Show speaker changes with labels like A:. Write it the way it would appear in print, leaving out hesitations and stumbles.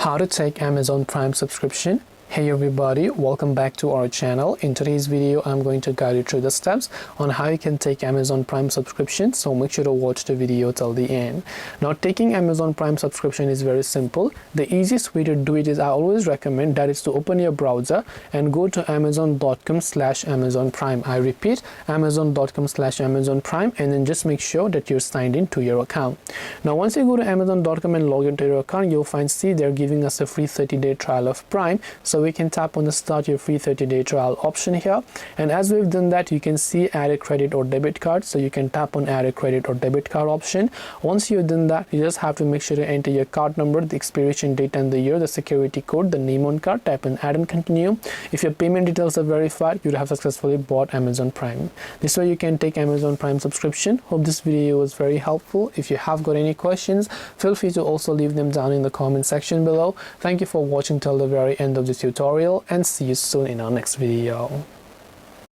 A: How to take Amazon Prime subscription. Hey everybody, welcome back to our channel. In today's video, I'm going to guide you through the steps on how you can take Amazon Prime subscription, so make sure to watch the video till the end. Now, taking Amazon Prime subscription is very simple. The easiest way to do it is I always recommend that is to open your browser and go to amazon.com/Amazon Prime. I repeat, amazon.com/Amazon Prime, and then just make sure that you're signed in to your account. Now, once you go to amazon.com and log into your account, you'll find they're giving us a free 30-day trial of Prime. So we can tap on the start your free 30-day trial option here, and as we've done that, you can see add a credit or debit card. So you can tap on add a credit or debit card option. Once you've done that, you just have to make sure to enter your card number, the expiration date and the year, the security code, the name on card, tap on add and continue. If your payment details are verified, you'd have successfully bought Amazon Prime. This way you can take Amazon Prime subscription. Hope this video was very helpful. If you have got any questions, feel free to also leave them down in the comment section below. Thank you for watching till the very end of this tutorial, and see you soon in our next video.